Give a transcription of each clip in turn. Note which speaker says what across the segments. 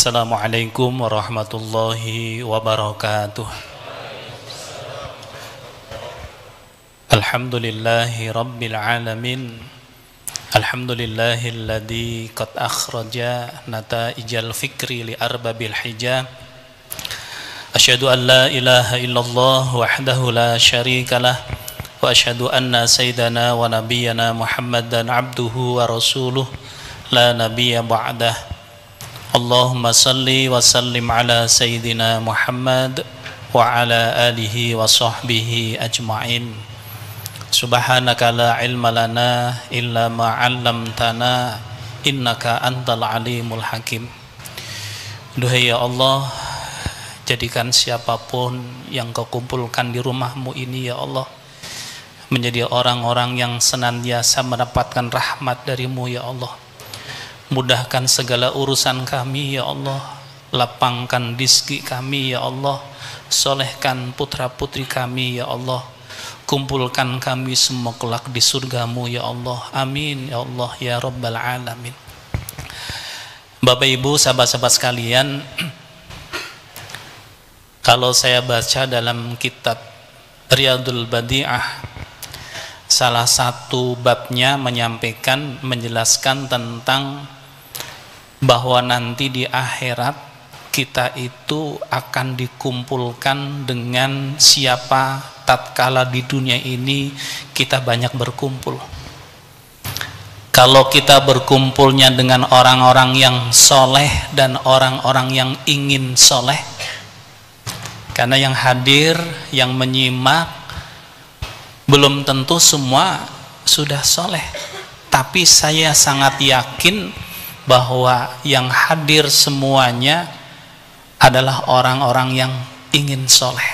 Speaker 1: Assalamualaikum warahmatullahi wabarakatuh. Alhamdulillahi rabbil alamin. Alhamdulillahilladzi qad akhraja nataijal fikri li arbabil hijab. Asyhadu an la ilaha illallah wahdahu la syarikalah wa asyhadu anna sayyidana wa nabiyyana Muhammadan abduhu wa rasuluh la nabiyya ba'dah. Allahumma salli wa sallim ala sayyidina Muhammad wa ala alihi wa sahbihi ajma'in. Subhanaka la ilma lana illa ma 'allamtana innaka antal alimul hakim. Duhai ya Allah, jadikan siapapun yang Kau kumpulkan di rumahmu ini ya Allah menjadi orang-orang yang senantiasa mendapatkan rahmat darimu ya Allah. Mudahkan segala urusan kami ya Allah, lapangkan rezeki kami ya Allah, solehkan putra putri kami ya Allah, kumpulkan kami semua kelak di surgamu ya Allah, amin ya Allah ya rabbal alamin. Bapak ibu sahabat-sahabat sekalian, kalau saya baca dalam kitab Riyadul Badi'ah, salah satu babnya menjelaskan tentang bahwa nanti di akhirat kita itu akan dikumpulkan dengan siapa tatkala di dunia ini kita banyak berkumpul. Kalau kita berkumpulnya dengan orang-orang yang soleh dan orang-orang yang ingin soleh, karena yang hadir, yang menyimak belum tentu semua sudah soleh, tapi saya sangat yakin bahwa yang hadir semuanya adalah orang-orang yang ingin soleh.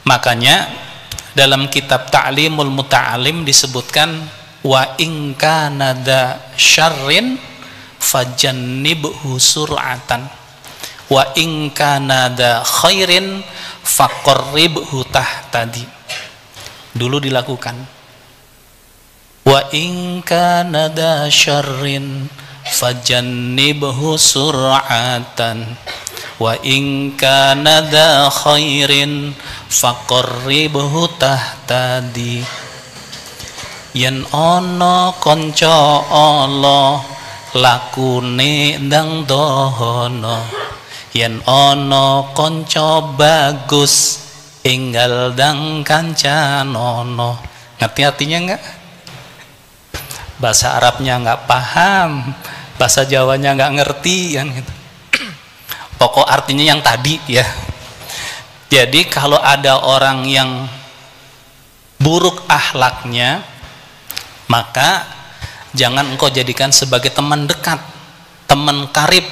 Speaker 1: Makanya dalam kitab Ta'limul Muta'alim disebutkan wa in kana dza syarrin fajannibhu sur'atan wa in kana dza khairin faqarribhu tahtadi. Dulu dilakukan. Wa in kana dza syarrin fajannibhu sur'atan wa in kana dza khairin faqarribhu tahtadi. Yen ana kanca Allah lakune ndang dohono, yen ana kanca bagus enggal dang kancanono. Ngerti artinya enggak? Bahasa Arabnya enggak paham, bahasa Jawanya enggak ngerti kan gitu. Pokok artinya yang tadi ya. Jadi kalau ada orang yang buruk akhlaknya, maka jangan engkau jadikan sebagai teman dekat, teman karib.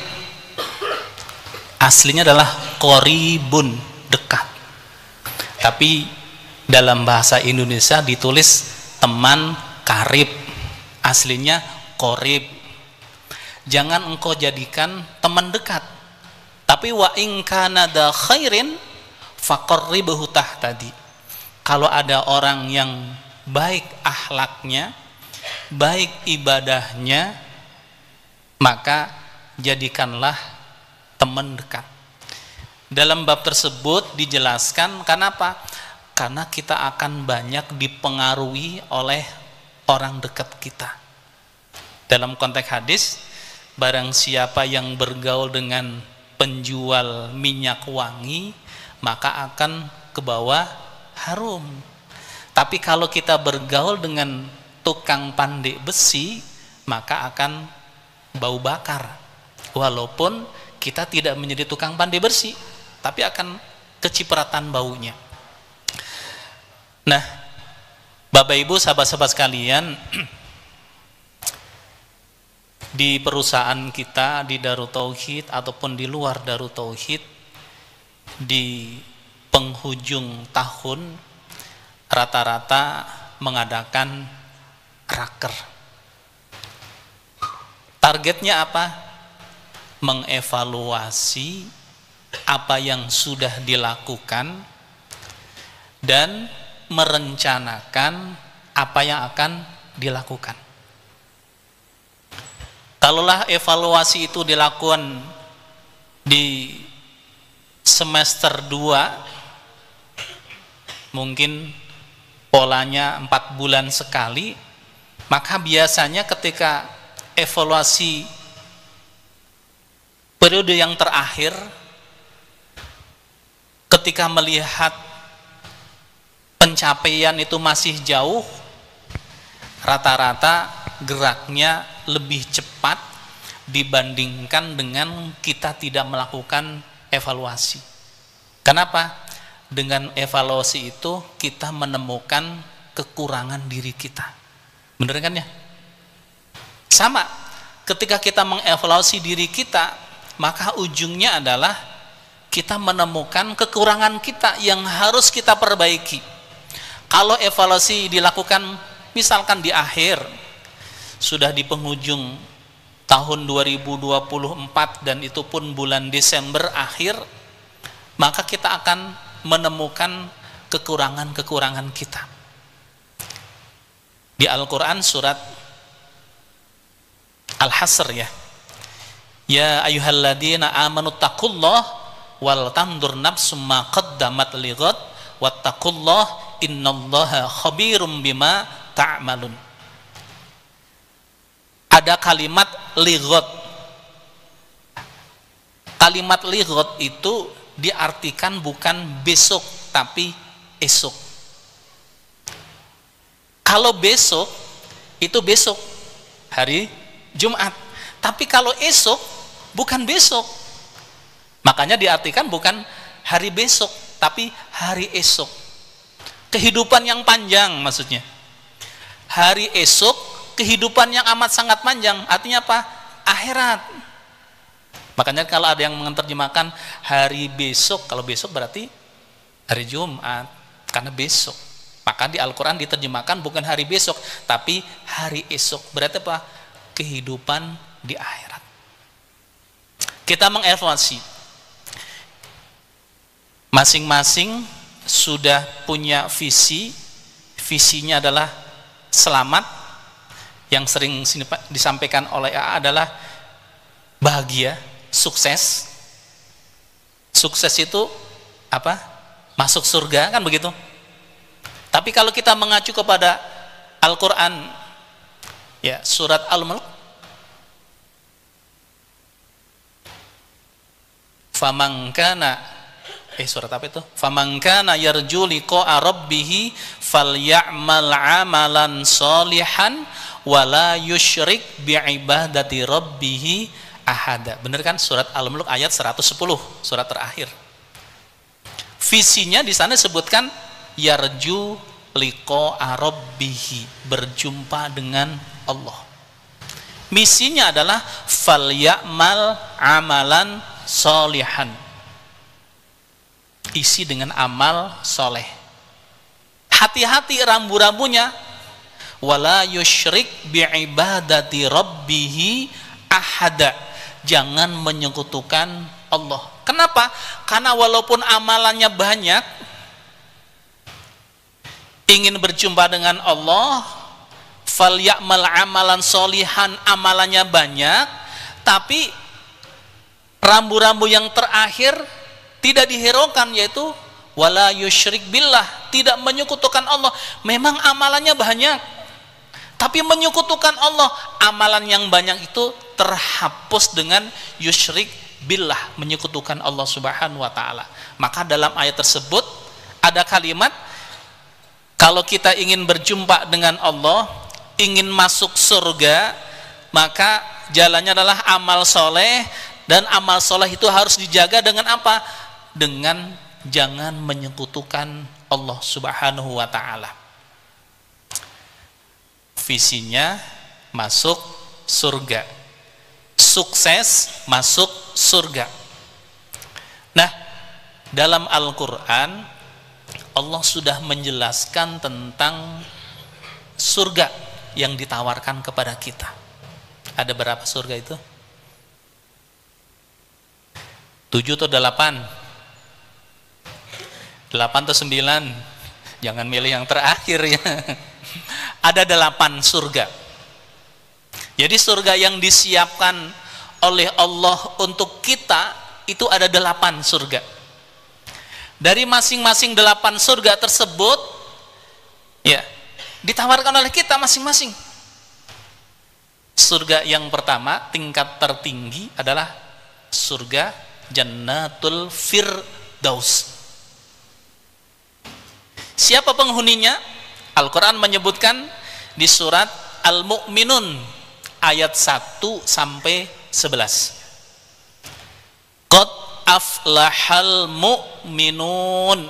Speaker 1: Aslinya adalah qoribun, dekat. Tapi dalam bahasa Indonesia ditulis teman karib, aslinya qorib. Jangan engkau jadikan teman dekat, tapi wa in kana dza khairin faqarribhu tahtadi. Kalau ada orang yang baik akhlaknya, baik ibadahnya, maka jadikanlah teman dekat. Dalam bab tersebut dijelaskan kenapa? Karena kita akan banyak dipengaruhi oleh orang dekat kita. Dalam konteks hadis, barang siapa yang bergaul dengan penjual minyak wangi, maka akan ke bawah harum. Tapi kalau kita bergaul dengan tukang pandai besi, maka akan bau bakar. Walaupun kita tidak menjadi tukang pandai besi, tapi akan kecipratan baunya. Nah, Bapak Ibu sahabat-sahabat sekalian, di perusahaan kita, di Darut Tauhid ataupun di luar Darut Tauhid, di penghujung tahun rata-rata mengadakan raker. Targetnya apa? Mengevaluasi apa yang sudah dilakukan dan merencanakan apa yang akan dilakukan. Kalaulah evaluasi itu dilakukan di semester 2, mungkin polanya 4 bulan sekali, maka biasanya ketika evaluasi periode yang terakhir, ketika melihat pencapaian itu masih jauh, rata-rata geraknya lebih cepat dibandingkan dengan kita tidak melakukan evaluasi. Kenapa? Dengan evaluasi itu kita menemukan kekurangan diri kita. Bener kan ya? Sama, ketika kita mengevaluasi diri kita, maka ujungnya adalah kita menemukan kekurangan kita yang harus kita perbaiki. Kalau evaluasi dilakukan misalkan di akhir, sudah di penghujung tahun 2024 dan itu pun bulan Desember akhir, maka kita akan menemukan kekurangan-kekurangan kita. Di Al-Quran surat Al-Hasr ya, ya ayyuhalladzina amanu taqullah wal tandur nafsum ma qaddamat lighad wattaqullah innallaha khabirum bima ta'malun. Ada kalimat lighad. Kalimat lighad itu diartikan bukan besok tapi esok. Kalau besok itu besok hari Jumat, tapi kalau esok bukan besok, makanya diartikan bukan hari besok tapi hari esok. Kehidupan yang panjang maksudnya. Hari esok, kehidupan yang amat sangat panjang, artinya apa? Akhirat. Makanya kalau ada yang menerjemahkan hari besok, kalau besok berarti hari Jumat, karena besok. Maka di Al-Quran diterjemahkan bukan hari besok tapi hari esok, berarti apa? Kehidupan di akhirat. Kita mengevaluasi, masing-masing sudah punya visi. Visinya adalah selamat, yang sering disampaikan oleh AA adalah bahagia, sukses. Sukses itu apa? Masuk surga, kan begitu. Tapi kalau kita mengacu kepada Al-Quran ya, surat Al-Mulk, surat apa itu? Faman kana yarju liqa'a rabbih falyamal 'amalan sholihan wala yusyrik bi'ibadati rabbih ahada. Bener kan? Surat Al-Mulk ayat 110, surat terakhir. Visinya di sana disebutkan yarju liqa'a rabbih, berjumpa dengan Allah. Misinya adalah falyamal 'amalan sholihan, isi dengan amal soleh. Hati-hati rambu-rambunya, wala yusyrik bi'ibadati rabbih ahada, jangan menyekutukan Allah. Kenapa? Karena walaupun amalannya banyak, ingin berjumpa dengan Allah, falyamal amalan solihan, amalannya banyak, tapi rambu-rambu yang terakhir tidak dihiraukan, yaitu wala yusyrik billah, tidak menyekutukan Allah. Memang amalannya banyak, tapi menyekutukan Allah, amalan yang banyak itu terhapus dengan yusyrik billah, menyekutukan Allah Subhanahu wa taala. Maka dalam ayat tersebut ada kalimat, kalau kita ingin berjumpa dengan Allah, ingin masuk surga, maka jalannya adalah amal soleh. Dan amal soleh itu harus dijaga dengan apa? Dengan jangan menyekutukan Allah Subhanahu wa ta'ala. Visinya masuk surga, sukses masuk surga. Nah, dalam Al-Quran Allah sudah menjelaskan tentang surga yang ditawarkan kepada kita. Ada berapa surga itu? 7 atau 8? 8 atau 9? Jangan milih yang terakhir ya. Ada 8 surga. Jadi surga yang disiapkan oleh Allah untuk kita itu ada 8 surga. Dari masing-masing 8 surga tersebut ya ditawarkan oleh kita masing-masing. Surga yang pertama tingkat tertinggi adalah surga Jannatul Firdaus. Siapa penghuninya? Al-Quran menyebutkan di surat Al-Mu'minun ayat 1 sampai 11. Qad aflahal mu'minun.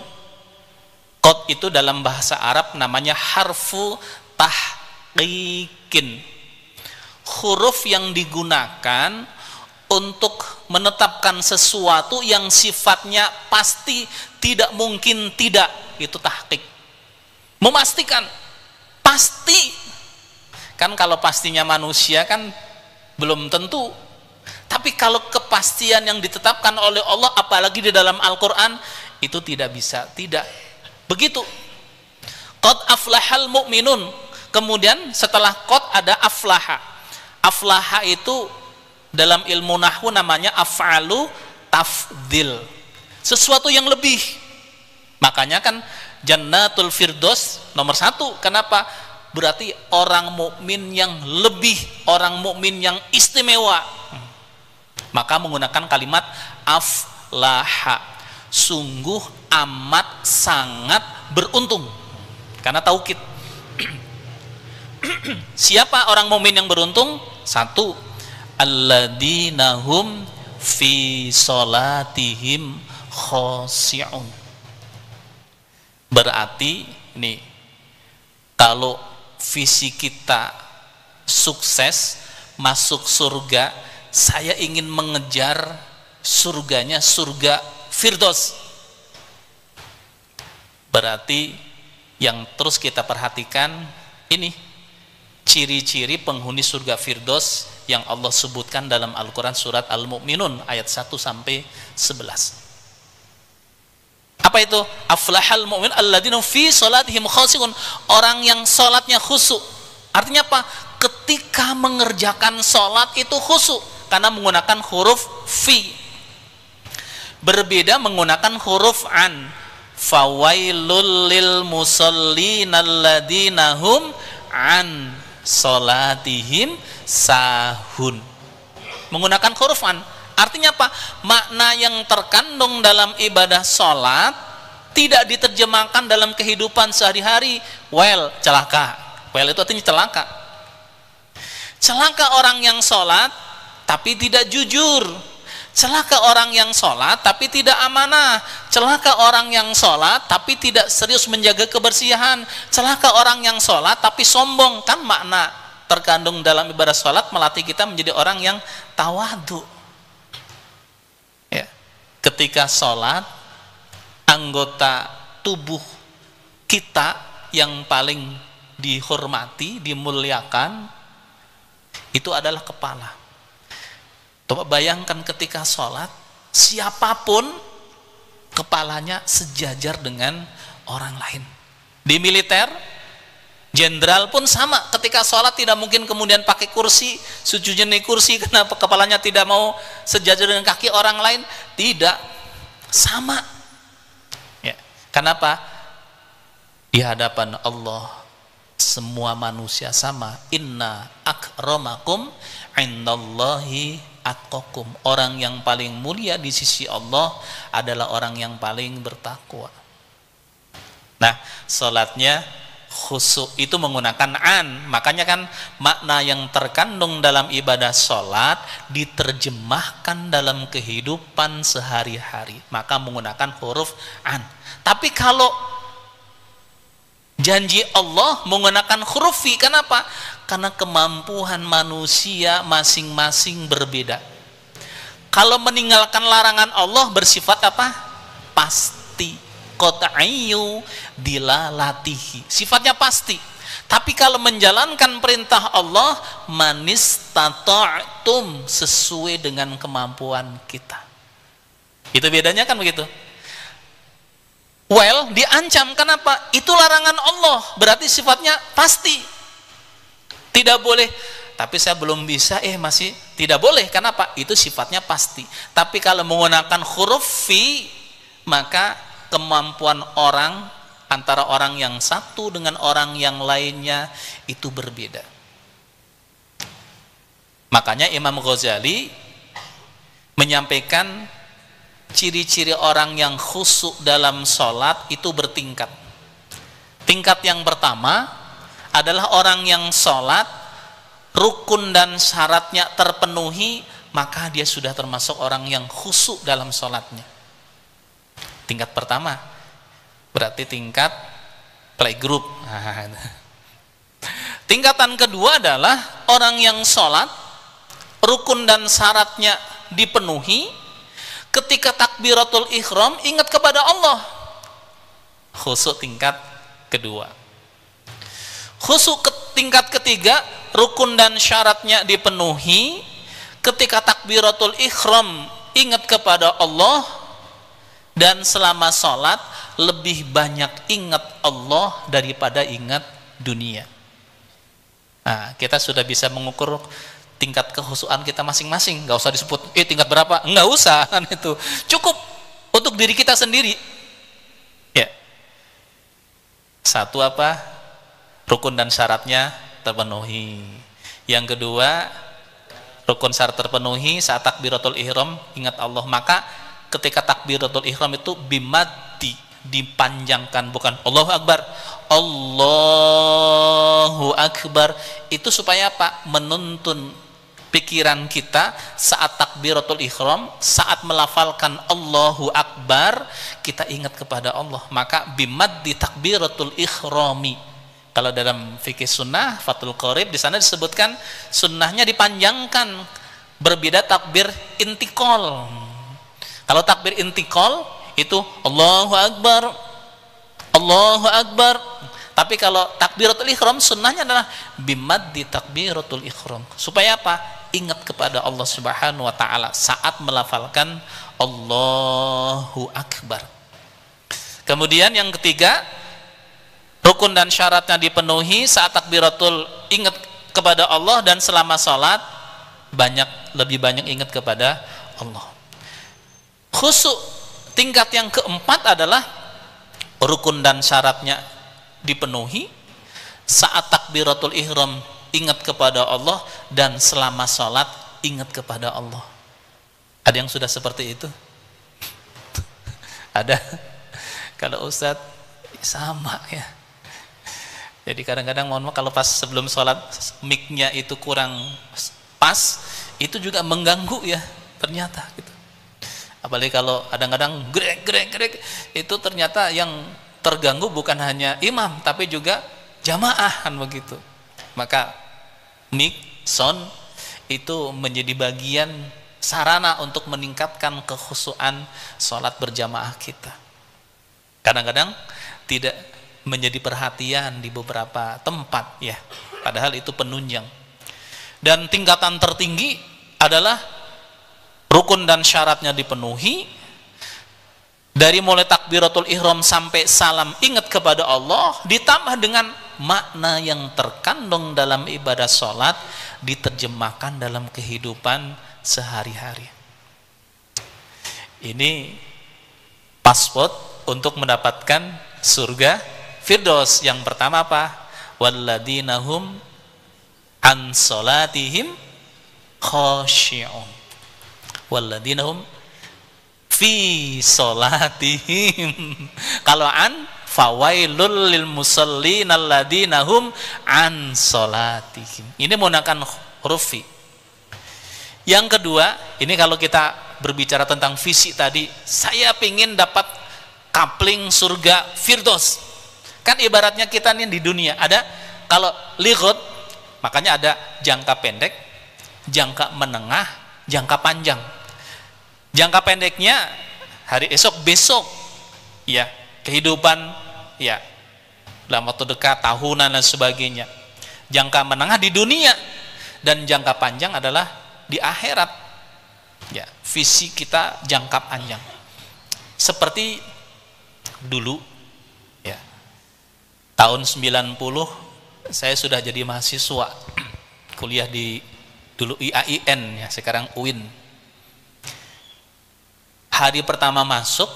Speaker 1: Qad itu dalam bahasa Arab namanya harfu tahqiqin. Huruf yang digunakan untuk menetapkan sesuatu yang sifatnya pasti, tidak mungkin tidak, itu tahqiq. Memastikan pasti. Kan kalau pastinya manusia kan belum tentu. Tapi kalau kepastian yang ditetapkan oleh Allah, apalagi di dalam Al-Quran, itu tidak bisa tidak. Begitu. Qad aflahal mu'minun. Kemudian setelah qad ada aflaha. Aflaha itu dalam ilmu nahwu namanya af'alu tafdil, sesuatu yang lebih. Makanya kan Jannatul Firdaus nomor 1. Kenapa? Berarti orang mukmin yang lebih, orang mukmin yang istimewa. Maka menggunakan kalimat aflaha, sungguh amat sangat beruntung, karena taukid. Siapa orang mukmin yang beruntung? 1, alladzina hum fi sholatihim khoshi'un. Berarti ini kalau visi kita sukses masuk surga, saya ingin mengejar surganya, surga Firdaus. Berarti yang terus kita perhatikan ini ciri-ciri penghuni surga Firdaus yang Allah sebutkan dalam Al-Quran surat Al-Mu'minun ayat 1 sampai 11. Apa itu? Aflahal mu'min alladzina fi sholatihim khashi'un. Orang yang sholatnya khusyuk. Artinya apa? Ketika mengerjakan sholat itu khusyuk, karena menggunakan huruf fi. Berbeda menggunakan huruf an. Fawailul lil musallin alladzina hum an sholatihim sahun. Menggunakan huruf an. Artinya apa? Makna yang terkandung dalam ibadah sholat tidak diterjemahkan dalam kehidupan sehari-hari. Well, celaka. Well itu artinya celaka. Celaka orang yang sholat tapi tidak jujur. Celaka orang yang sholat tapi tidak amanah. Celaka orang yang sholat tapi tidak serius menjaga kebersihan. Celaka orang yang sholat tapi sombong. Kan makna terkandung dalam ibadah sholat melatih kita menjadi orang yang tawadu. Ya. Ketika sholat, anggota tubuh kita yang paling dihormati, dimuliakan, itu adalah kepala. Coba bayangkan ketika sholat, siapapun kepalanya sejajar dengan orang lain. Di militer, jenderal pun sama. Ketika sholat tidak mungkin kemudian pakai kursi, sujudnya di kursi, kenapa kepalanya tidak mau sejajar dengan kaki orang lain? Tidak, sama. Ya. Kenapa? Di hadapan Allah semua manusia sama. Inna akramakum indallahi atqakum. Orang yang paling mulia di sisi Allah adalah orang yang paling bertakwa. Nah, salatnya khusyuk itu menggunakan an. Makanya kan makna yang terkandung dalam ibadah salat diterjemahkan dalam kehidupan sehari-hari, maka menggunakan huruf an. Tapi kalau janji Allah menggunakan huruf fi. Kenapa? Karena kemampuan manusia masing-masing berbeda. Kalau meninggalkan larangan Allah bersifat apa? Pasti. Qat'iyyu dilalatihi. Sifatnya pasti. Tapi kalau menjalankan perintah Allah, manistata'tum, sesuai dengan kemampuan kita. Itu bedanya kan begitu. Well, diancam. Kenapa? Itu larangan Allah, berarti sifatnya pasti. Tidak boleh tapi saya belum bisa, masih tidak boleh. Kenapa? Itu sifatnya pasti. Tapi kalau menggunakan huruf fi, maka kemampuan orang antara orang yang satu dengan orang yang lainnya itu berbeda. Makanya Imam Ghazali menyampaikan ciri-ciri orang yang khusyuk dalam sholat itu bertingkat. Tingkat yang pertama adalah orang yang sholat rukun dan syaratnya terpenuhi, maka dia sudah termasuk orang yang khusyuk dalam sholatnya. Tingkat pertama berarti tingkat playgroup. Tingkatan kedua adalah orang yang sholat rukun dan syaratnya dipenuhi, ketika takbiratul ihram ingat kepada Allah. Khusyuk tingkat kedua. Khusyuk tingkat ketiga, rukun dan syaratnya dipenuhi, ketika takbiratul ihram ingat kepada Allah, dan selama sholat lebih banyak ingat Allah daripada ingat dunia. Nah, kita sudah bisa mengukur tingkat kehusuan kita masing-masing. Nggak usah disebut tingkat berapa, nggak usah kan, itu cukup untuk diri kita sendiri. Ya, satu apa? Rukun dan syaratnya terpenuhi. Yang kedua, rukun syarat terpenuhi, saat takbiratul ihram ingat Allah. Maka ketika takbiratul ihram itu bimati, dipanjangkan, bukan Allahu Akbar. Allahu Akbar itu supaya apa? Menuntun pikiran kita saat takbiratul ihram, saat melafalkan Allahu Akbar, kita ingat kepada Allah. Maka bimaddi takbiratul ihrami. Kalau dalam fikih sunnah Fathul Qorib di sana disebutkan sunnahnya dipanjangkan, berbeda takbir intikal. Kalau takbir intikal itu Allahu Akbar, Allahu Akbar. Tapi kalau takbiratul ihram sunnahnya adalah bimaddi takbiratul ihram. Supaya apa? Ingat kepada Allah Subhanahu wa taala saat melafalkan Allahu Akbar. Kemudian yang ketiga, rukun dan syaratnya dipenuhi, saat takbiratul ingat kepada Allah, dan selama sholat lebih banyak ingat kepada Allah. Khusyuk tingkat yang keempat adalah rukun dan syaratnya dipenuhi, saat takbiratul ihram ingat kepada Allah, dan selama sholat ingat kepada Allah. Ada yang sudah seperti itu? Ada? Kalau Ustadz sama ya. Jadi kadang-kadang mohon maaf kalau pas sebelum sholat mic-nya itu kurang pas, itu juga mengganggu ya ternyata gitu. Apalagi kalau kadang-kadang grek itu ternyata yang terganggu bukan hanya imam tapi juga jamaah kan begitu. Maka mic, sound itu menjadi bagian sarana untuk meningkatkan kekhusyuan sholat berjamaah kita. Kadang-kadang tidak menjadi perhatian di beberapa tempat ya, padahal itu penunjang. Dan tingkatan tertinggi adalah rukun dan syaratnya dipenuhi, dari mulai takbiratul ihram sampai salam ingat kepada Allah, ditambah dengan makna yang terkandung dalam ibadah sholat diterjemahkan dalam kehidupan sehari-hari. Ini paspor untuk mendapatkan surga Firdaus. Yang pertama apa? Walladzina hum an salatihim khashi'un. Walladzina hum fi salatihim. Kalau an, fawailul lil musallin alladzina hum an salatihim. Ini menggunakan huruf fi. Yang kedua, ini kalau kita berbicara tentang visi tadi, saya ingin dapat kapling surga Firdaus. Kan ibaratnya kita nih di dunia ada, kalau lighat makanya ada jangka pendek, jangka menengah, jangka panjang. Jangka pendeknya hari esok, besok ya, kehidupan ya dalam waktu dekat, tahunan dan sebagainya. Jangka menengah di dunia, dan jangka panjang adalah di akhirat ya, visi kita jangka panjang. Seperti dulu tahun 90 saya sudah jadi mahasiswa. kuliah di dulu IAIN ya, sekarang UIN. Hari pertama masuk,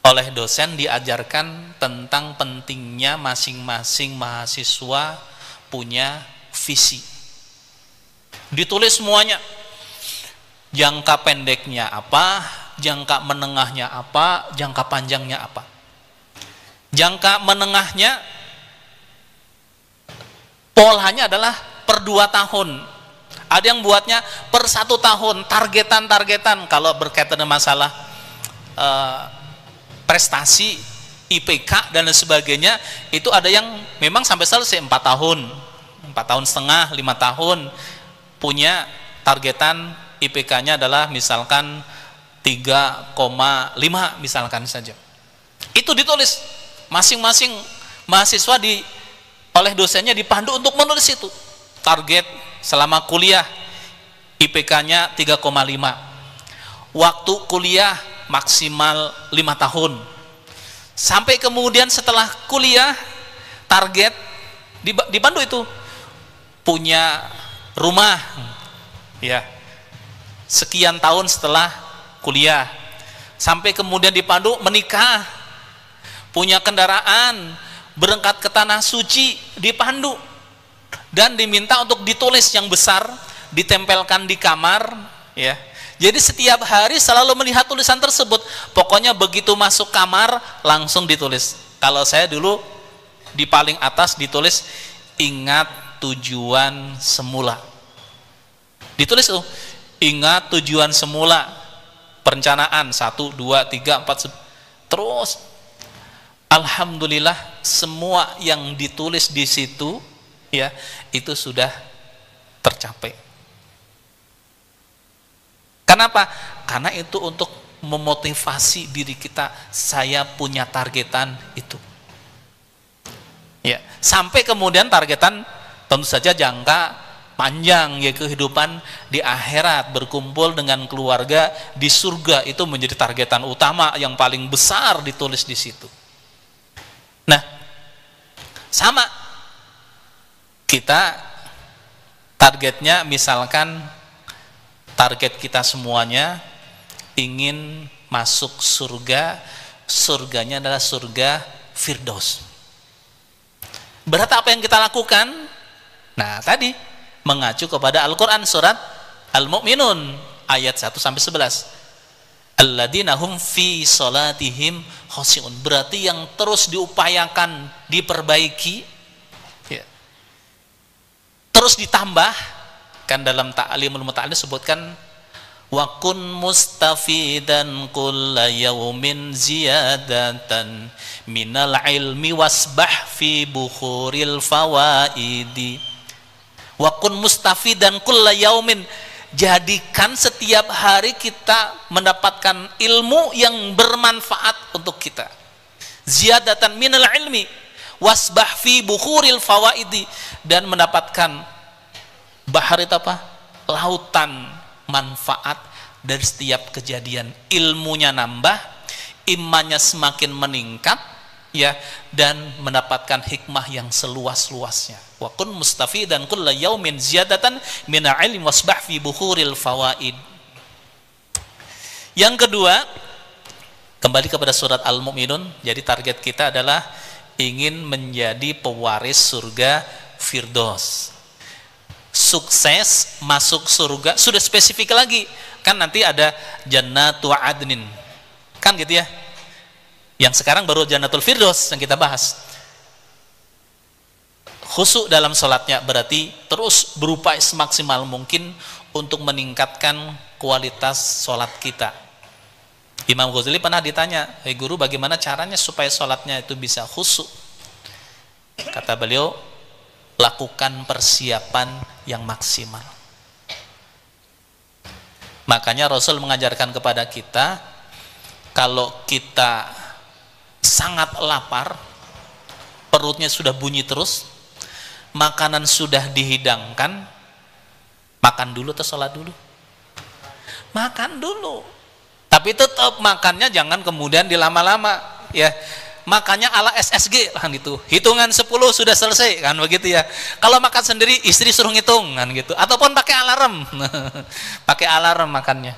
Speaker 1: oleh dosen diajarkan tentang pentingnya masing-masing mahasiswa punya visi. Ditulis semuanya. Jangka pendeknya apa, jangka menengahnya apa, jangka panjangnya apa. Jangka menengahnya polanya adalah per 2 tahun. Ada yang buatnya per 1 tahun, targetan. Kalau berkaitan dengan masalah prestasi, IPK dan sebagainya, itu ada yang memang sampai selesai 4 tahun, 4 tahun setengah, 5 tahun, punya targetan IPK-nya adalah misalkan 3,5 misalkan saja. Itu ditulis, masing-masing mahasiswa oleh dosennya dipandu untuk menulis itu. Target selama kuliah IPK-nya 3,5. Waktu kuliah maksimal 5 tahun. Sampai kemudian setelah kuliah, target dipandu itu punya rumah ya sekian tahun setelah kuliah. Sampai kemudian dipandu menikah, punya kendaraan, berangkat ke tanah suci, dipandu dan diminta untuk ditulis yang besar, ditempelkan di kamar ya. Jadi setiap hari selalu melihat tulisan tersebut. Pokoknya begitu masuk kamar langsung ditulis. Kalau saya dulu di paling atas ditulis ingat tujuan semula. Ditulis tuh, ingat tujuan semula. Perencanaan 1, 2, 3, 4 terus. Alhamdulillah semua yang ditulis di situ ya itu sudah tercapai. Kenapa? Karena itu untuk memotivasi diri kita, saya punya targetan itu. Ya, sampai kemudian targetan tentu saja jangka panjang ya, kehidupan di akhirat, berkumpul dengan keluarga di surga, itu menjadi targetan utama yang paling besar ditulis di situ. Nah, sama kita targetnya misalkan target kita semuanya ingin masuk surga, surganya adalah surga Firdaus. Berarti apa yang kita lakukan? Nah, tadi mengacu kepada Al-Qur'an surat Al-Mu'minun ayat 1 sampai 11. Alladzina hum fi salatihim khashi'un. Berarti yang terus diupayakan diperbaiki ya. Terus ditambah. Kan dalam ta'limul muta'allim disebutkan wa kun mustafidan kulla yaumin ziyadatan minal ilmi wasbah fi bukhuril fawaidi. Wa kun mustafidan kulla yaumin, jadikan setiap hari kita mendapatkan ilmu yang bermanfaat untuk kita. Ziyadatan minal ilmi wasbah fi bukhuril fawaidi, dan mendapatkan bahar itu apa? Lautan manfaat dari setiap kejadian. Ilmunya nambah, imannya semakin meningkat ya, dan mendapatkan hikmah yang seluas-luasnya. Wa kun mustafidan kulla yaumin ziyadatan min ilmi wasbah fi bukhuril fawaid. Yang kedua, kembali kepada surat Al-Mu'minun. Jadi target kita adalah ingin menjadi pewaris surga Firdaus. Sukses masuk surga, sudah spesifik lagi kan, nanti ada Jannatu Adnin kan gitu ya. Yang sekarang baru Jannatul Firdaus yang kita bahas. Khusyuk dalam sholatnya, berarti terus berupaya semaksimal mungkin untuk meningkatkan kualitas sholat kita. Imam Ghazali pernah ditanya, "Hei guru, bagaimana caranya supaya sholatnya itu bisa khusyuk?" Kata beliau, lakukan persiapan yang maksimal. Makanya Rasul mengajarkan kepada kita, kalau kita sangat lapar, perutnya sudah bunyi terus, makanan sudah dihidangkan, makan dulu atau sholat dulu? Makan dulu. Tapi tetap makannya jangan kemudian dilama-lama ya. makanya ala SSG kan gitu, hitungan 10 sudah selesai kan begitu ya. Kalau makan sendiri istri suruh ngitung kan gitu, ataupun pakai alarm pakai alarm makannya.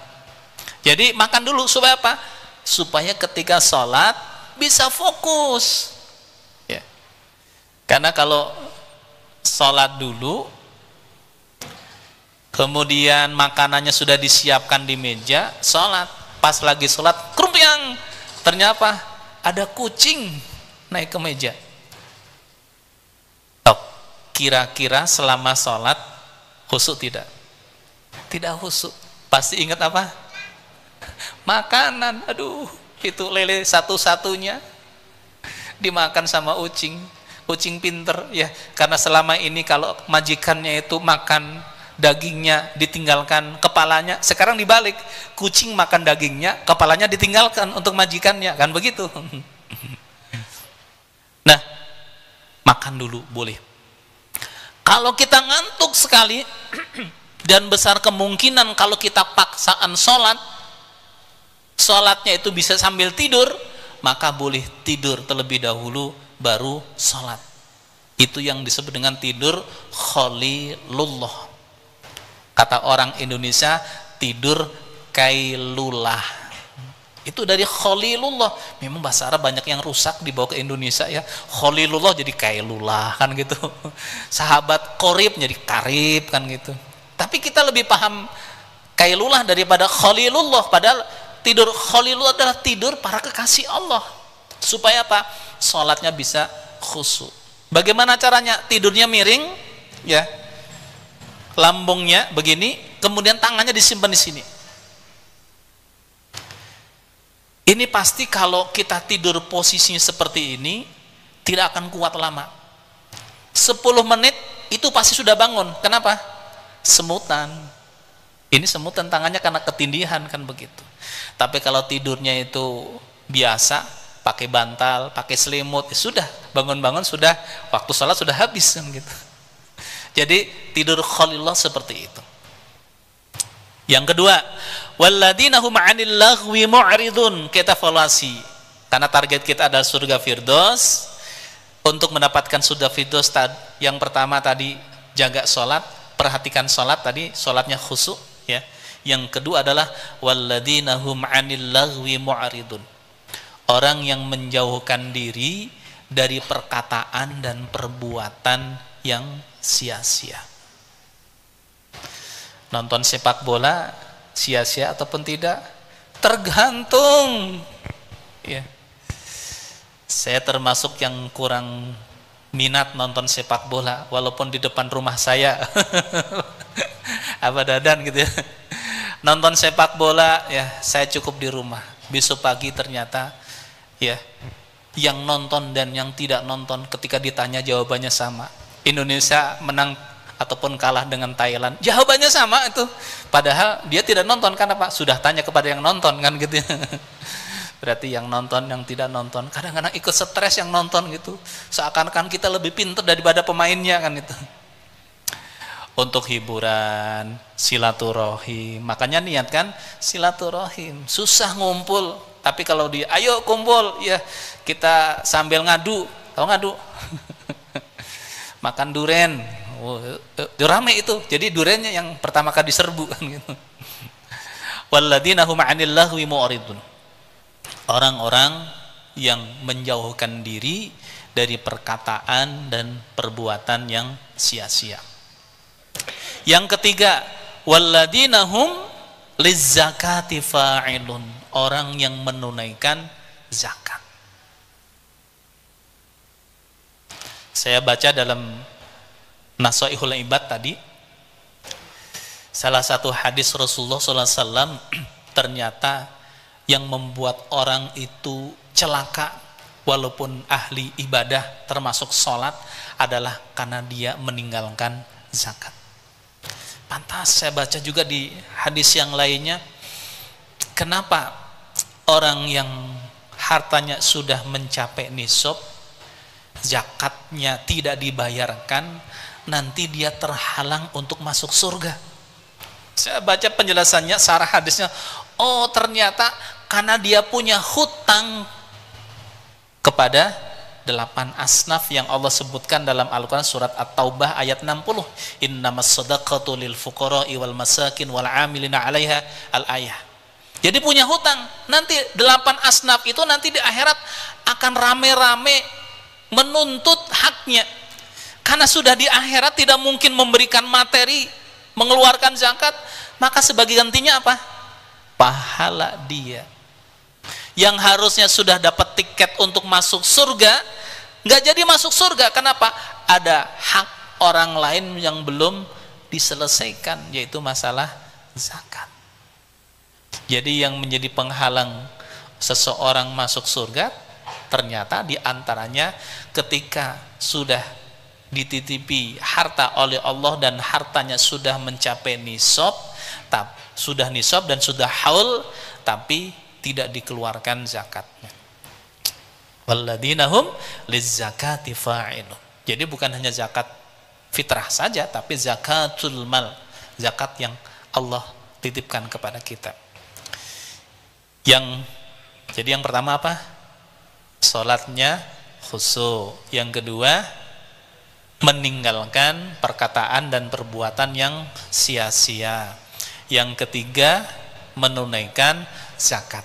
Speaker 1: Jadi makan dulu supaya apa? Supaya ketika sholat bisa fokus ya. Karena kalau sholat dulu kemudian makanannya sudah disiapkan di meja, sholat, pas lagi sholat kerumpiang, ternyata apa? Ada kucing naik ke meja. Tok, kira-kira selama sholat khusyuk tidak? Tidak khusyuk. Pasti ingat apa? Makanan. Aduh, itu lele satu-satunya dimakan sama kucing. Kucing pinter ya, karena selama ini kalau majikannya itu makan dagingnya ditinggalkan kepalanya, sekarang dibalik, kucing makan dagingnya, kepalanya ditinggalkan untuk majikannya, kan begitu. Nah, makan dulu boleh. Kalau kita ngantuk sekali dan besar kemungkinan kalau kita paksaan sholatnya itu bisa sambil tidur, maka boleh tidur terlebih dahulu baru sholat. Itu yang disebut dengan tidur khalilullah. Kata orang Indonesia, tidur kailulah. Itu dari khalilullah. Memang bahasa Arab banyak yang rusak dibawa ke Indonesia ya. Khalilullah jadi kailulah kan gitu. Sahabat qorib jadi karib kan gitu. Tapi kita lebih paham kailulah daripada khalilullah. Padahal tidur khalilullah adalah tidur para kekasih Allah. Supaya apa? Sholatnya bisa khusyuk. Bagaimana caranya? Tidurnya miring ya. Lambungnya begini, kemudian tangannya disimpan di sini. Ini pasti kalau kita tidur posisinya seperti ini tidak akan kuat lama. 10 menit itu pasti sudah bangun. Kenapa? Semutan. Ini semutan tangannya karena ketindihan kan begitu. Tapi kalau tidurnya itu biasa, pakai bantal, pakai selimut, ya sudah bangun-bangun sudah waktu sholat sudah habis kan gitu. Jadi tidur khalilullah seperti itu. Yang kedua, walladzina hum 'anil laghwi mu'ridun. Kita evaluasi. Karena target kita adalah surga firdaus. Untuk mendapatkan surga firdaus, yang pertama tadi jaga sholat, perhatikan sholat tadi, sholatnya khusyuk ya. Yang kedua adalah walladzina hum 'anil laghwi mu'ridun. Orang yang menjauhkan diri dari perkataan dan perbuatan yang sia-sia. Nonton sepak bola sia-sia ataupun tidak? Tergantung ya. Saya termasuk yang kurang minat nonton sepak bola walaupun di depan rumah saya abadadan gitu ya. Nonton sepak bola ya saya cukup di rumah. Besok pagi ternyata ya yang nonton dan yang tidak nonton ketika ditanya jawabannya sama. Indonesia menang ataupun kalah dengan Thailand, jawabannya sama itu. Padahal dia tidak nonton, karena Pak sudah tanya kepada yang nonton kan gitu. Berarti yang nonton, yang tidak nonton, kadang-kadang ikut stres yang nonton gitu. Seakan-akan kita lebih pintar daripada pemainnya kan itu. Untuk hiburan, silaturahim. Makanya niatkan silaturahim. Susah ngumpul, tapi kalau ayo kumpul ya kita sambil ngadu. Tahu ngadu? Makan duren, rame itu. Jadi durennya yang pertama kali diserbu kan gitu. Walladzina hum 'anil laghwi mu'ridun. Orang-orang yang menjauhkan diri dari perkataan dan perbuatan yang sia-sia. Yang ketiga, walladzina hum lizzakati fa'ilun. Orang yang menunaikan zakat. Saya baca dalam Nasaihul Ibad tadi, salah satu hadis Rasulullah SAW, ternyata yang membuat orang itu celaka walaupun ahli ibadah termasuk sholat adalah karena dia meninggalkan zakat. Pantas saya baca juga di hadis yang lainnya, kenapa orang yang hartanya sudah mencapai nisab, zakatnya tidak dibayarkan, nanti dia terhalang untuk masuk surga. Saya baca penjelasannya, sarah hadisnya, oh ternyata karena dia punya hutang kepada 8 asnaf yang Allah sebutkan dalam Al-Quran surat At-Taubah ayat 60. Innamas shadaqatu lil fuqara'i wal masakin wal 'amilina 'alaiha al-ayah. Jadi punya hutang, nanti 8 asnaf itu nanti di akhirat akan rame-rame menuntut haknya. Karena sudah di akhirat tidak mungkin memberikan materi, mengeluarkan zakat, maka sebagai gantinya apa? Pahala dia. Yang harusnya sudah dapat tiket untuk masuk surga, nggak jadi masuk surga. Kenapa? Ada hak orang lain yang belum diselesaikan, yaitu masalah zakat. Jadi yang menjadi penghalang seseorang masuk surga, ternyata diantaranya ketika sudah dititipi harta oleh Allah dan hartanya sudah mencapai nisab, sudah nisab dan sudah haul, tapi tidak dikeluarkan zakatnya. Walladzina hum lizzakati fa'ilun. Jadi bukan hanya zakat fitrah saja, tapi zakatul mal, zakat yang Allah titipkan kepada kita. Jadi yang pertama apa? Salatnya khusyuk. Yang kedua, meninggalkan perkataan dan perbuatan yang sia-sia. Yang ketiga, menunaikan zakat.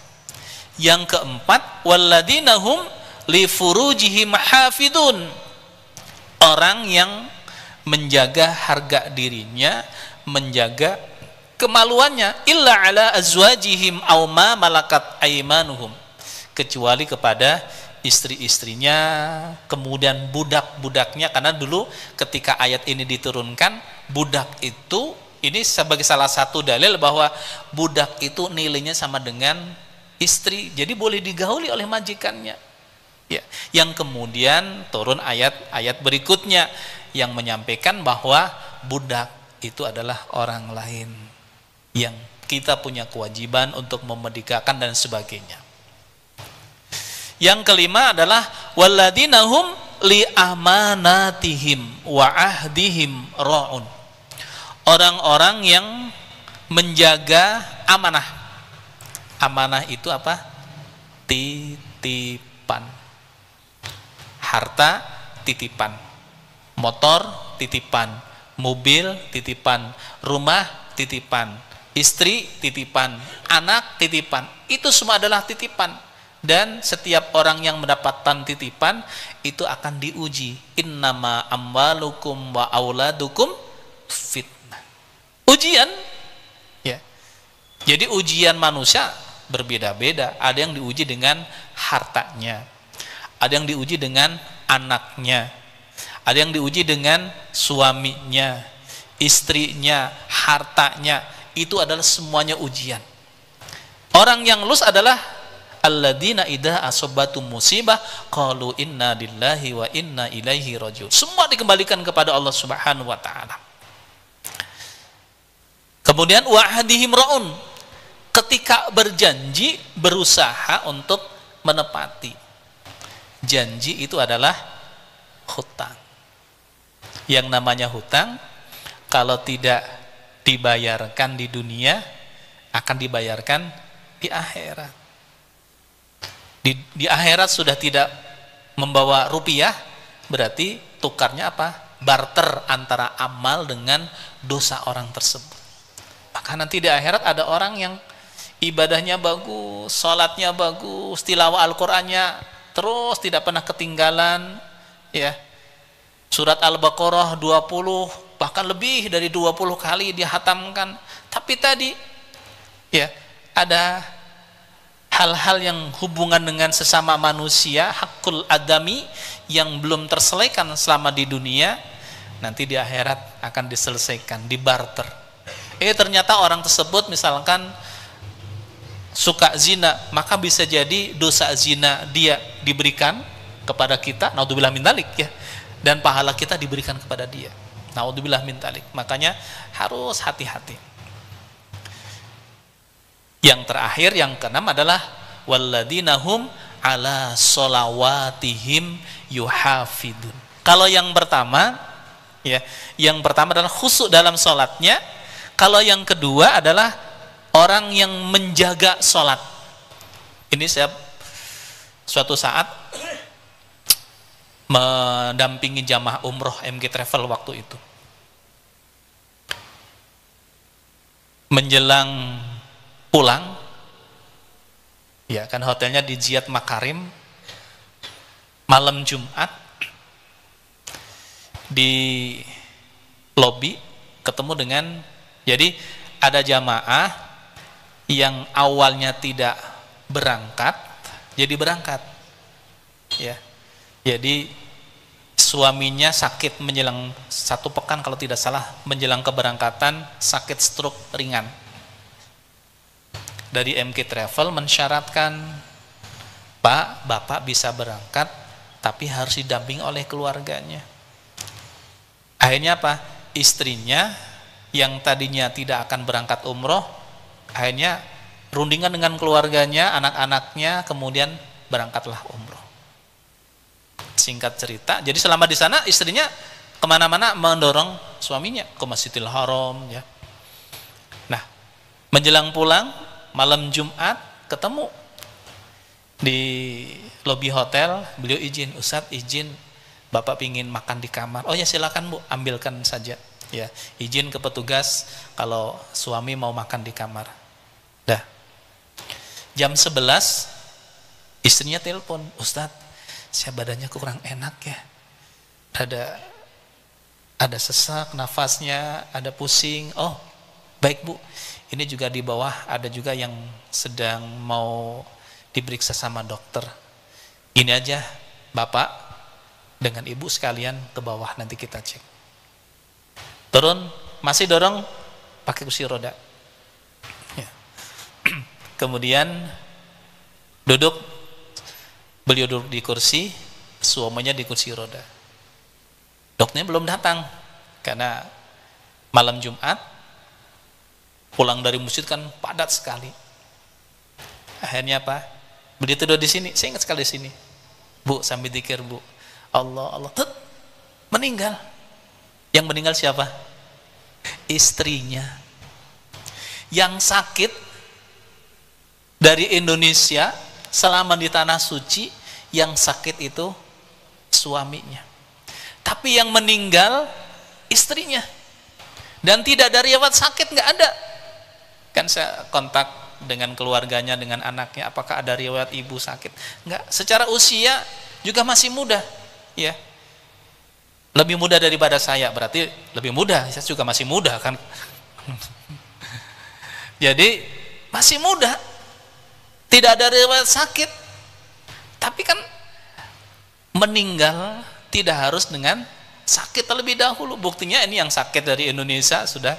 Speaker 1: Yang keempat, walladzina hum li furujihim hafidun. Orang yang menjaga harga dirinya, menjaga kemaluannya, illa ala azwajihim aw ma malakat aymanuhum, kecuali kepada istri-istrinya, kemudian budak-budaknya. Karena dulu ketika ayat ini diturunkan, budak itu ini sebagai salah satu dalil bahwa budak itu nilainya sama dengan istri, jadi boleh digauli oleh majikannya. Ya, yang kemudian turun ayat-ayat berikutnya yang menyampaikan bahwa budak itu adalah orang lain yang kita punya kewajiban untuk memerdekakan dan sebagainya. Yang kelima adalah walladzina hum li amanatihim wa ahdihim ra'un. Orang-orang yang menjaga amanah. Amanah itu apa? Titipan. Harta titipan. Motor titipan, mobil titipan, rumah titipan, istri titipan, anak titipan. Itu semua adalah titipan. Dan setiap orang yang mendapatkan titipan itu akan diuji. Innama amwalukum wa auladukum fitnah. Ujian, ya. Jadi ujian manusia berbeda-beda. Ada yang diuji dengan hartanya, ada yang diuji dengan anaknya, ada yang diuji dengan suaminya, istrinya, hartanya. Itu adalah semuanya ujian. Orang yang lulus adalah alladzina idza asabatum musibah qalu inna lillahi wa inna ilaihi rajiun. Semua dikembalikan kepada Allah Subhanahu wa taala. Kemudian wa ahdihim raun, ketika berjanji berusaha untuk menepati. Janji itu adalah hutang. Yang namanya hutang kalau tidak dibayarkan di dunia akan dibayarkan di akhirat. Di akhirat sudah tidak membawa rupiah, berarti tukarnya apa? Barter antara amal dengan dosa orang tersebut. Maka nanti di akhirat ada orang yang ibadahnya bagus, sholatnya bagus, tilawah Al-Qur'annya terus tidak pernah ketinggalan, ya. Surat Al-Baqarah 20 bahkan lebih dari 20 kali dihatamkan. Tapi tadi ya ada hal-hal yang hubungan dengan sesama manusia, hakul adami yang belum terselesaikan selama di dunia, nanti di akhirat akan diselesaikan, dibarter. Ternyata orang tersebut misalkan suka zina, maka bisa jadi dosa zina dia diberikan kepada kita, naudzubillah min dzalik, ya, dan pahala kita diberikan kepada dia, naudzubillah min dzalik. Makanya harus hati-hati. Yang terakhir, yang keenam adalah walladzina hum ala sholawatihim yuhafidun. Kalau yang pertama, ya, yang pertama adalah khusyuk dalam sholatnya. Kalau yang kedua adalah orang yang menjaga sholat. Ini saya suatu saat mendampingi jamaah umroh MG Travel waktu itu. Menjelang pulang, ya kan hotelnya di Ziyad Makarim, malam Jumat di lobi ketemu dengan, jadi ada jamaah yang awalnya tidak berangkat jadi berangkat, ya. Jadi suaminya sakit menjelang 1 pekan kalau tidak salah, menjelang keberangkatan sakit stroke ringan. Dari MK Travel mensyaratkan, Pak, Bapak bisa berangkat tapi harus didampingi oleh keluarganya. Akhirnya apa? Istrinya yang tadinya tidak akan berangkat umroh, akhirnya rundingan dengan keluarganya, anak-anaknya, kemudian berangkatlah umroh. Singkat cerita, jadi selama di sana istrinya kemana-mana mendorong suaminya ke Masjidil Haram, ya. Nah, menjelang pulang malam Jumat ketemu di lobi hotel, beliau izin, Ustadz izin, Bapak pingin makan di kamar. Oh ya silakan Bu, ambilkan saja. Ya, izin ke petugas kalau suami mau makan di kamar. Dah. Jam 11 istrinya telepon, Ustadz, saya badannya kurang enak ya, ada sesak nafasnya, ada pusing. Oh baik Bu, ini juga di bawah ada juga yang sedang mau diperiksa sama dokter. Ini aja Bapak dengan Ibu sekalian ke bawah, nanti kita cek. Turun, masih dorong pakai kursi roda, ya. Kemudian duduk, beliau duduk di kursi, suaminya di kursi roda. Dokternya belum datang karena malam Jumat pulang dari masjid kan padat sekali. Akhirnya apa? Beliau tidur di sini, saya ingat sekali di sini. Bu, sambil zikir Bu, Allah Allah, meninggal. Yang meninggal siapa? Istrinya. Yang sakit dari Indonesia selama di tanah suci, yang sakit itu suaminya, tapi yang meninggal istrinya. Dan tidak ada riwayat sakit, nggak ada. Kan saya kontak dengan keluarganya, dengan anaknya, apakah ada riwayat ibu sakit? Nggak. Secara usia juga masih muda, ya. Lebih muda daripada saya, berarti lebih muda. Saya juga masih muda kan. Jadi masih muda, tidak ada riwayat sakit, tapi kan meninggal tidak harus dengan sakit terlebih dahulu. Buktinya ini yang sakit dari Indonesia sudah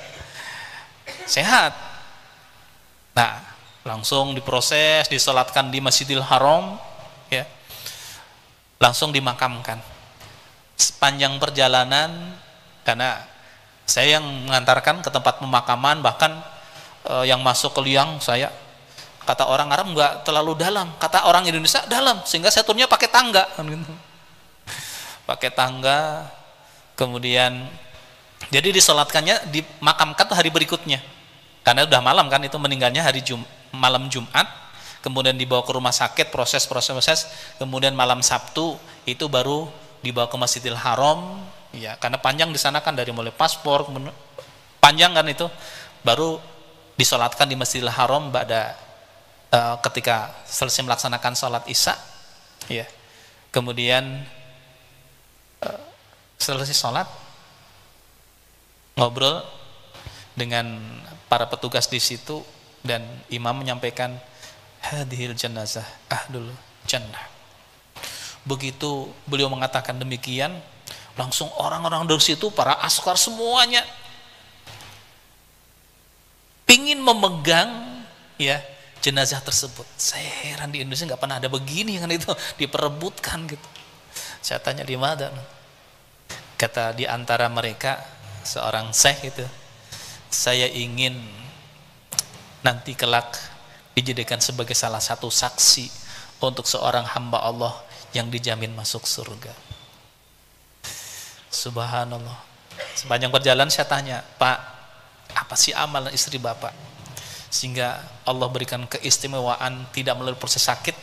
Speaker 1: sehat. Nah, langsung diproses, disolatkan di Masjidil Haram, ya. Langsung dimakamkan. Sepanjang perjalanan, karena saya yang mengantarkan ke tempat pemakaman, bahkan yang masuk ke liang saya, kata orang Arab nggak terlalu dalam, kata orang Indonesia dalam, sehingga saya turunnya pakai tangga, pakai tangga. Kemudian jadi disolatkannya, dimakamkan tuh hari berikutnya, karena udah malam kan, itu meninggalnya hari malam Jumat, kemudian dibawa ke rumah sakit, proses, kemudian malam Sabtu itu baru dibawa ke Masjidil Haram, ya, karena panjang di sana kan, dari mulai paspor panjang kan itu, baru disolatkan di Masjidil Haram ketika selesai melaksanakan sholat Isya, ya. Kemudian selesai sholat, ngobrol dengan para petugas di situ, dan imam menyampaikan hadhil janazah ahlul jannah. Begitu beliau mengatakan demikian, langsung orang-orang dari situ, para askar semuanya pingin memegang, ya, jenazah tersebut. Saya heran, di Indonesia nggak pernah ada begini kan, itu diperebutkan gitu. Saya tanya di mana? Kata di antara mereka seorang syekh itu, saya ingin nanti kelak dijadikan sebagai salah satu saksi untuk seorang hamba Allah yang dijamin masuk surga. Subhanallah. Sepanjang perjalanan saya tanya, Pak, apa sih amalan istri Bapak sehingga Allah berikan keistimewaan tidak melalui proses sakit,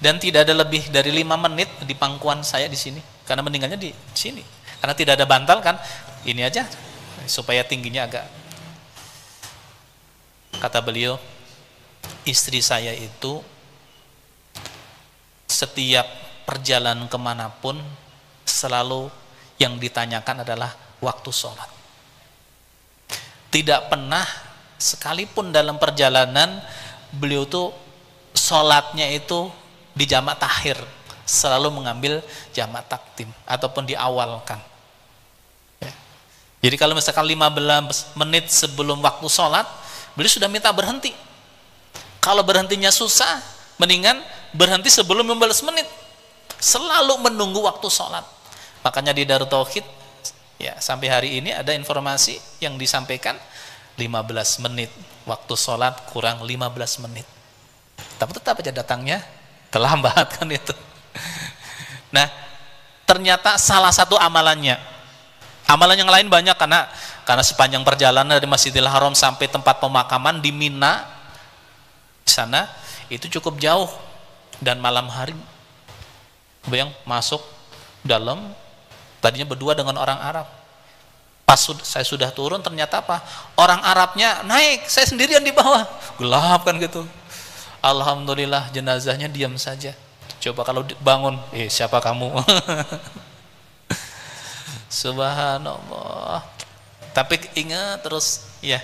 Speaker 1: dan tidak ada lebih dari 5 menit di pangkuan saya di sini, karena meninggalnya di sini. Karena tidak ada bantal kan, ini aja supaya tingginya agak. Kata beliau, istri saya itu setiap perjalanan kemanapun selalu yang ditanyakan adalah waktu sholat. Tidak pernah sekalipun dalam perjalanan beliau tuh sholatnya itu di jamak takhir, selalu mengambil jamak takdim ataupun diawalkan. Ya. Jadi kalau misalkan 15 menit sebelum waktu sholat, beliau sudah minta berhenti. Kalau berhentinya susah, mendingan berhenti sebelum 15 menit. Selalu menunggu waktu sholat. Makanya di Darut Tauhid, ya sampai hari ini ada informasi yang disampaikan 15 menit waktu sholat kurang 15 menit. Tapi tetap aja datangnya terlambat kan itu. Nah, ternyata salah satu amalannya, amalan yang lain banyak karena sepanjang perjalanan dari Masjidil Haram sampai tempat pemakaman di Mina, di sana itu cukup jauh dan malam hari, bayang masuk dalam, tadinya berdua dengan orang Arab. Pas saya sudah turun ternyata apa? Orang Arabnya naik, saya sendirian di bawah, gelap kan gitu. Alhamdulillah jenazahnya diam saja. Coba kalau bangun, siapa kamu? Subhanallah. Tapi ingat terus, ya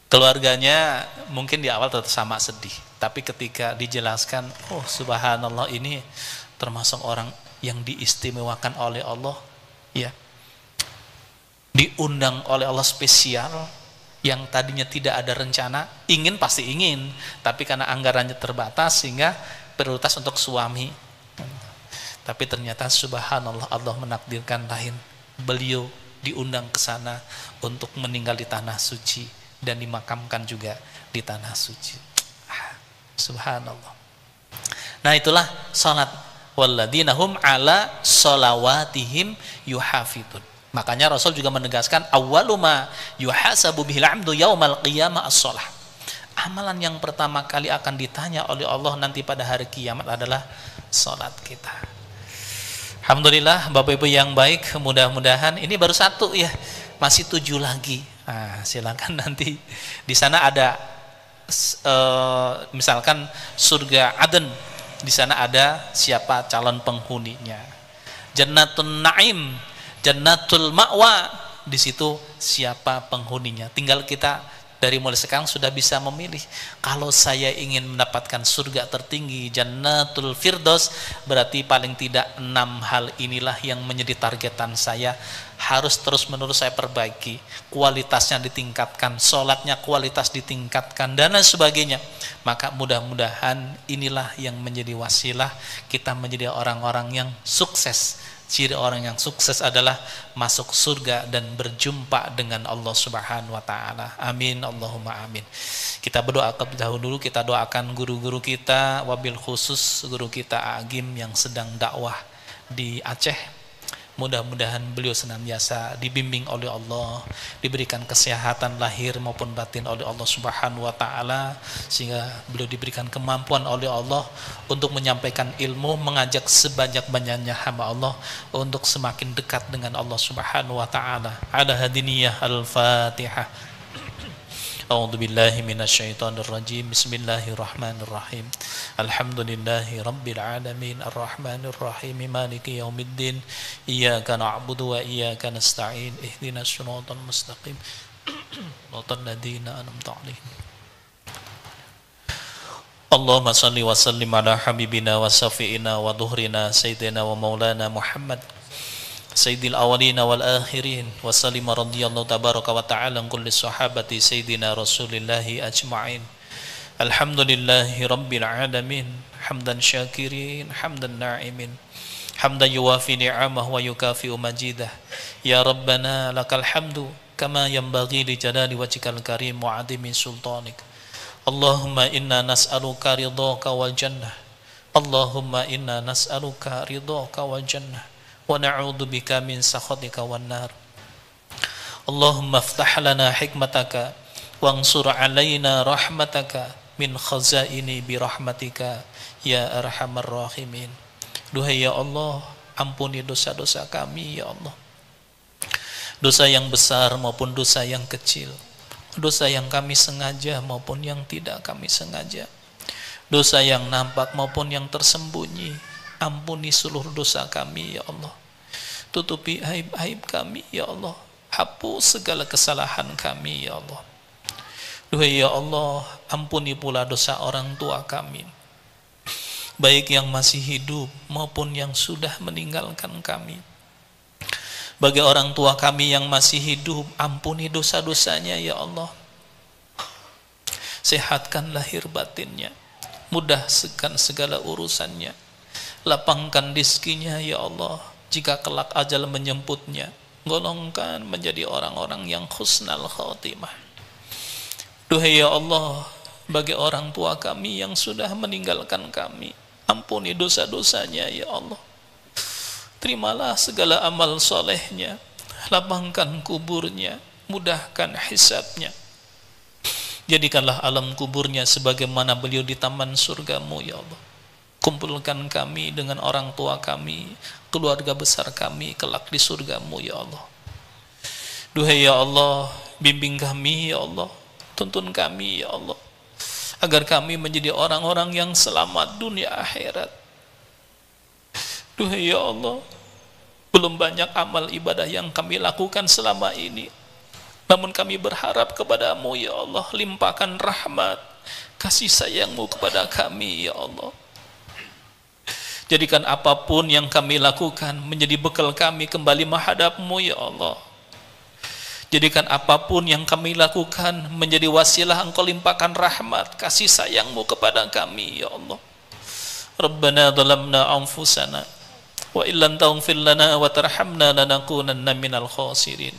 Speaker 1: keluarganya mungkin di awal tetap sama sedih. Tapi ketika dijelaskan, oh subhanallah ini termasuk orang yang diistimewakan oleh Allah, ya diundang oleh Allah spesial, yang tadinya tidak ada rencana, ingin pasti ingin, tapi karena anggarannya terbatas sehingga prioritas untuk suami. Tapi ternyata subhanallah Allah menakdirkan lain. Beliau diundang ke sana untuk meninggal di tanah suci dan dimakamkan juga di tanah suci. Subhanallah. Nah itulah salat. Walladzina hum ala sholawatihim yuhafidun. Makanya Rasul juga menegaskan awwaluma yuhasabu bihil 'abdu yaumal qiyamah as-shalah. Amalan yang pertama kali akan ditanya oleh Allah nanti pada hari kiamat adalah salat kita. Alhamdulillah Bapak Ibu yang baik, mudah-mudahan ini baru satu ya, masih 7 lagi. Nah, silakan nanti di sana ada misalkan surga Aden, di sana ada siapa calon penghuninya. Jannatun Naim, Jannatul Ma'wa, di situ siapa penghuninya. Tinggal kita dari mulai sekarang sudah bisa memilih. Kalau saya ingin mendapatkan surga tertinggi, Jannatul Firdaus, berarti paling tidak 6 hal inilah yang menjadi targetan saya. Harus terus menerus saya perbaiki, kualitasnya ditingkatkan, sholatnya kualitas ditingkatkan, dan lain sebagainya. Maka mudah-mudahan inilah yang menjadi wasilah kita menjadi orang-orang yang sukses. Ciri orang yang sukses adalah masuk surga dan berjumpa dengan Allah Subhanahu wa taala. Amin Allahumma amin. Kita berdoa dahulu, kita doakan guru-guru kita, wabil khusus guru kita Agim yang sedang dakwah di Aceh. Mudah-mudahan beliau senantiasa dibimbing oleh Allah, diberikan kesehatan lahir maupun batin oleh Allah Subhanahu wa taala, sehingga beliau diberikan kemampuan oleh Allah untuk menyampaikan ilmu, mengajak sebanyak-banyaknya hamba Allah untuk semakin dekat dengan Allah Subhanahu wa taala. Ala hadiniyah al-Fatihah. A'udzu billahi minasyaitonir rajim. Bismillahirrahmanirrahim. Alhamdulillahi rabbil alamin arrahmanir rahim maliki yaumiddin. Iyyaka na'budu wa iyyaka nasta'in. Ihdinas shiratal mustaqim. Shiratal ladzina an'amta 'alaihim. Allahumma shalli wa sallim ala habibina wa safiina wa dhuhrina sayyidina wa maulana Muhammad Sayyidil awalina wal akhirin wa salima radhiyallahu tabaraka wa ta'ala an kulli sahabati Sayyidina Rasulillahi ajma'in. Alhamdulillahi rabbil alamin, hamdan syakirin, hamdan na'imin, hamdan yuwafi ni'amahu wa yukafi'u majidah. Ya Rabbana lakal hamdu kama yanbaghi li jalali wajhikal karim wa 'azimi sultanik. Allahumma inna nas'aluka ridhaka wal jannah. Allahumma inna nas'aluka ridhaka wal jannah wa na'udzu bika min sakhatika wan nar. Allahumma iftah lana hikmataka wansur 'alaina rahmataka min khazaini bi rahmatika ya arhamar rahimin. Duhai ya Allah, ampuni dosa-dosa kami ya Allah. Dosa yang besar maupun dosa yang kecil, dosa yang kami sengaja maupun yang tidak kami sengaja, dosa yang nampak maupun yang tersembunyi. Ampuni seluruh dosa kami ya Allah. Tutupi aib-aib kami ya Allah. Hapus segala kesalahan kami ya Allah. Duhai ya Allah, ampuni pula dosa orang tua kami, baik yang masih hidup maupun yang sudah meninggalkan kami. Bagi orang tua kami yang masih hidup, ampuni dosa-dosanya ya Allah. Sehatkan lahir batinnya, mudahkan segala urusannya, lapangkan rizkinya ya Allah. Jika kelak ajal menjemputnya, golongkan menjadi orang-orang yang husnal khatimah. Duhai ya Allah, bagi orang tua kami yang sudah meninggalkan kami, ampuni dosa-dosanya ya Allah. Terimalah segala amal solehnya, lapangkan kuburnya, mudahkan hisabnya. Jadikanlah alam kuburnya sebagaimana beliau di taman surgamu ya Allah. Kumpulkan kami dengan orang tua kami, keluarga besar kami kelak di surgamu ya Allah. Duhai ya Allah, bimbing kami ya Allah, tuntun kami ya Allah, agar kami menjadi orang-orang yang selamat dunia akhirat. Duhai ya Allah, belum banyak amal ibadah yang kami lakukan selama ini, namun kami berharap kepadamu ya Allah, limpahkan rahmat, kasih sayangmu kepada kami ya Allah. Jadikan apapun yang kami lakukan menjadi bekal kami kembali menghadapmu ya Allah. Jadikan apapun yang kami lakukan menjadi wasilah engkau limpahkan rahmat, kasih sayangmu kepada kami ya Allah. Rabbana dhalamna anfusana wa illam taghfir lana wa tarhamna lanakunanna minal khasirin.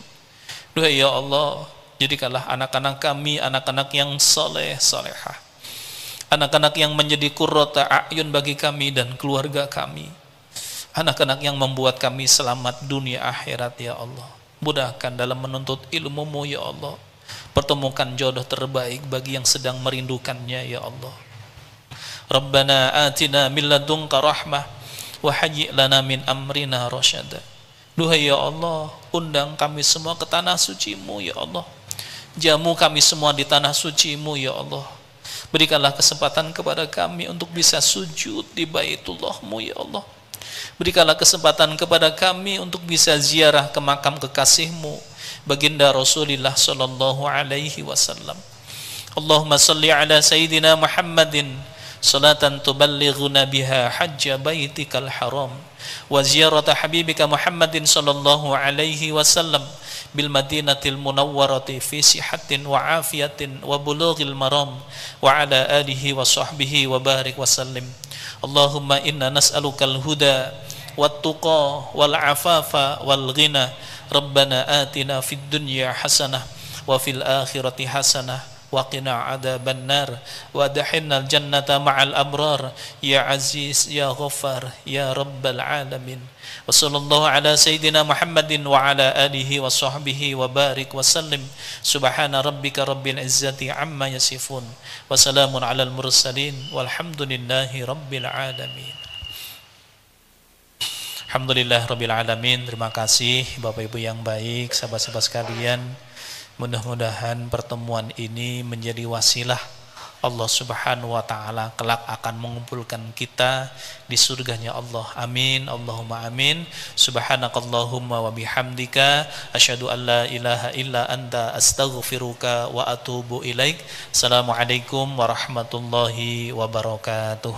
Speaker 1: Duhai ya Allah, jadikanlah anak-anak kami anak-anak yang saleh salehah, anak-anak yang menjadi qurrata a'yun bagi kami dan keluarga kami, anak-anak yang membuat kami selamat dunia akhirat ya Allah. Mudahkan dalam menuntut ilmu-Mu ya Allah. Pertemukan jodoh terbaik bagi yang sedang merindukannya ya Allah. Rabbana atina min ladunka rahmah wa hayyi' lana min amrina rasyada. Duhai ya Allah, undang kami semua ke tanah suci-Mu ya Allah. Jamu kami semua di tanah suci-Mu ya Allah. Berikanlah kesempatan kepada kami untuk bisa sujud di Baitullah-Mu ya Allah. Berikanlah kesempatan kepada kami untuk bisa ziarah ke makam kekasih-Mu, baginda Rasulullah sallallahu alaihi wasallam. Allahumma salli ala sayyidina Muhammadin salatan tuballighuna biha hajja baitikal haram wa ziyarata habibika Muhammadin sallallahu alaihi wasallam bil madinatil munawwarati fi sihatin wa afiyatin wa bulughil maram wa ala alihi wa sahbihi wa barik wa sallim. Allahumma inna nas'alukal huda wat tuqa wal afafa wal ghina. Rabbana atina fid dunya hasanah wa fil akhirati hasanah wa qina adzaban nar wa adkhilnal jannata ma'al abrar ya aziz ya ghaffar ya rabbal alamin. Wa sallallahu ala sayyidina Muhammadin wa ala alihi wa sahbihi wa barik wa sallim. Subhana rabbika rabbil izzati amma yasifun wa salamun alal mursalin walhamdulillahi rabbil alamin. Alhamdulillah rabbil alamin. Terima kasih Bapak Ibu yang baik, sahabat-sahabat sekalian. Mudah-mudahan pertemuan ini menjadi wasilah Allah Subhanahu wa taala kelak akan mengumpulkan kita di surganya Allah. Amin. Allahumma amin. Subhanakallahumma wa bihamdika asyhadu an la ilaha illa anta astaghfiruka wa atubu ilaik. Assalamualaikum warahmatullahi wabarakatuh.